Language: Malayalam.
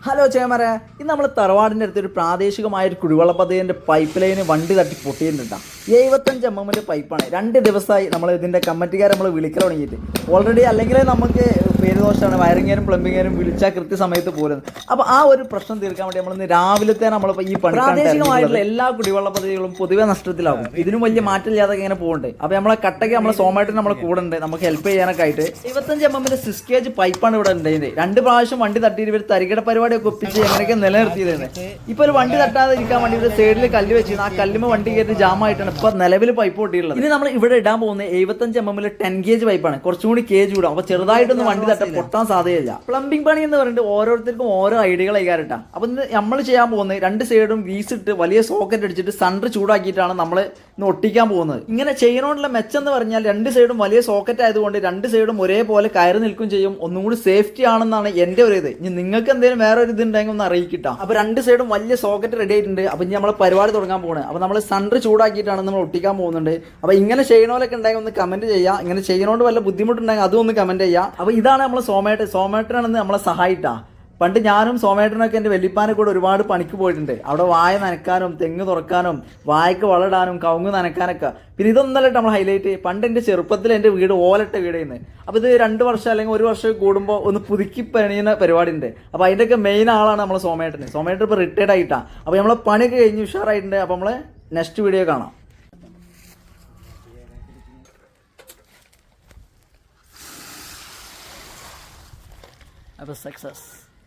ഹലോ ചേമര, ഇന്ന് നമ്മൾ തറവാടിൻ്റെ അടുത്തൊരു പ്രാദേശികമായ ഒരു കുടിവെള്ള പദ്ധതിൻ്റെ പൈപ്പ് ലൈന് വണ്ടി തട്ടി പൊട്ടിയിട്ടുണ്ടാ. 75 mm പൈപ്പാണ്. 2 ദിവസമായി നമ്മൾ ഇതിൻ്റെ കമ്മിറ്റിക്കാരെ നമ്മൾ വിളിക്കാൻ തുടങ്ങിയിട്ട്. ഓൾറെഡി അല്ലെങ്കിൽ നമുക്ക് പേരുദോഷമാണ്, വയറിങ്ങാനും പ്ലംബിങ്ങാനും വിളിച്ചാൽ കൃത്യസമയത്ത് പോരുന്നത്. അപ്പോൾ ആ ഒരു പ്രശ്നം തീർക്കാൻ വേണ്ടി നമ്മൾ ഇന്ന് രാവിലത്തെ നമ്മളിപ്പോൾ ഈ പ്രാദേശികമായിട്ടുള്ള എല്ലാ കുടിവെള്ള പദ്ധതികളും പൊതുവെ നഷ്ടത്തിലാകും. ഇതിനും വലിയ മാറ്റമില്ലാതെ ഇങ്ങനെ പോകുന്നുണ്ട്. അപ്പോൾ നമ്മളെ കട്ടയ്ക്ക് നമ്മളെ സോമായിട്ട് നമ്മളെ കൂടെ ഉണ്ട്, നമുക്ക് ഹെൽപ്പ് ചെയ്യാനൊക്കെ ആയിട്ട്. 75 mm 6 gauge പൈപ്പാണ് ഇവിടെ ഉണ്ടായത്. 2 പ്രാവശ്യം വണ്ടി തട്ടിയിട്ട് ഇവർ തരികിട പരിപാടി ഒപ്പിച്ച് എങ്ങനെയൊക്കെ നിലനിർത്തിയതാണ്. ഇപ്പൊ ഒരു വണ്ടി തട്ടാതെ ഇരിക്കാൻ വേണ്ടി ഒരു സൈഡിൽ കല്ല് വെച്ചിരുന്നു. ആ കല്ലുമ വണ്ടി കയറ്റി ജാമായിട്ടാണ് ഇപ്പൊ നിലവിൽ പൈപ്പ് പൊട്ടിയുള്ളത്. ഇനി നമ്മൾ ഇവിടെ ഇടാൻ പോകുന്നത് 75 mm 10 gauge പൈപ്പാണ്. കുറച്ചും കൂടി കേജ് വിടും. അപ്പൊ ചെറുതായിട്ടൊന്നും വണ്ടി തട്ട പൊട്ടാൻ സാധ്യതയില്ല. പ്ലംബിംഗ് പണി എന്ന് പറഞ്ഞിട്ട് ഓരോരുത്തർക്കും ഓരോ ഐഡിയകൾ കയറിട്ടാ. അപ്പൊ നമ്മൾ ചെയ്യാൻ പോകുന്നത് 2 സൈഡും വീസിട്ട് വലിയ സോക്കറ്റ് അടിച്ചിട്ട് സണ്ടർ ചൂടാക്കിയിട്ടാണ് നമ്മൾ ഇന്ന് ഒട്ടിക്കാൻ പോകുന്നത്. ഇങ്ങനെ ചെയ്യണോണ്ടുള്ള മെച്ചം എന്ന് പറഞ്ഞാൽ 2 സൈഡും വലിയ സോക്കറ്റ് ആയതുകൊണ്ട് 2 സൈഡും ഒരേപോലെ കയറി നിൽക്കും ചെയ്യും. ഒന്നും കൂടി സേഫ്റ്റി ആണെന്നാണ് എന്റെ ഒരു ഇത്. ഇനി നിങ്ങൾക്ക് എന്തെങ്കിലും വേറെ ഒരു ഇതുണ്ടെങ്കിൽ ഒന്ന് അറിയിക്കിട്ടാ. അപ്പൊ 2 സൈഡും വലിയ സോക്കറ്റ് റെഡി ആയിട്ടുണ്ട്. അപ്പൊ ഇനി നമ്മൾ പരിപാടി തുടങ്ങാൻ പോകുന്നത്. അപ്പൊ നമ്മൾ സണ്ടർ ചൂടാക്കിയിട്ടാണ് നമ്മൾ ഒട്ടിക്കാൻ പോകുന്നുണ്ട്. അപ്പൊ ഇങ്ങനെ ചെയ്യണോലൊക്കെ ഉണ്ടെങ്കിൽ ഒന്ന് കമന്റ് ചെയ്യുക. ഇങ്ങനെ ചെയ്യണോണ്ട് വല്ല ബുദ്ധിമുട്ടുണ്ടെങ്കിൽ അതും ഒന്ന് കമന്റ് ചെയ്യുക. അപ്പൊ ഇതാണ് നമ്മൾ സോമേട്ടനാണെന്ന് നമ്മളെ സഹായിട്ടാ. പണ്ട് ഞാനും സോമേട്ടനൊക്കെ എൻ്റെ വെല്ലിപ്പാനെ കൂടെ ഒരുപാട് പണിക്ക് പോയിട്ടുണ്ട്. അവിടെ വായ നനക്കാനും തെങ്ങ് തുറക്കാനും വായക്ക് വളടാനും കവുങ്ങ് നനക്കാനൊക്കെ. പിന്നെ ഇതൊന്നല്ല നമ്മൾ ഹൈലൈറ്റ്. പണ്ട് എൻ്റെ ചെറുപ്പത്തിൽ എൻ്റെ വീട് ഓലട്ട വീടായിരുന്നു. അപ്പോൾ ഇത് 2 വർഷം അല്ലെങ്കിൽ 1 വർഷം കൂടുമ്പോൾ ഒന്ന് പുതുക്കി പണിയുന്ന പരിപാടി ഉണ്ട്. അപ്പോൾ അതിൻ്റെയൊക്കെ മെയിൻ ആളാണ് നമ്മൾ സോമേട്ടൻ ഇപ്പോൾ റിട്ടയർഡ് ആയിട്ടാണ്. അപ്പോൾ നമ്മളെ പണിയൊക്കെ കഴിഞ്ഞ് ഉഷാറായിട്ടുണ്ട്. അപ്പോൾ നമ്മൾ നെക്സ്റ്റ് വീഡിയോ കാണാം. അപ്പോൾ സക്സസ്.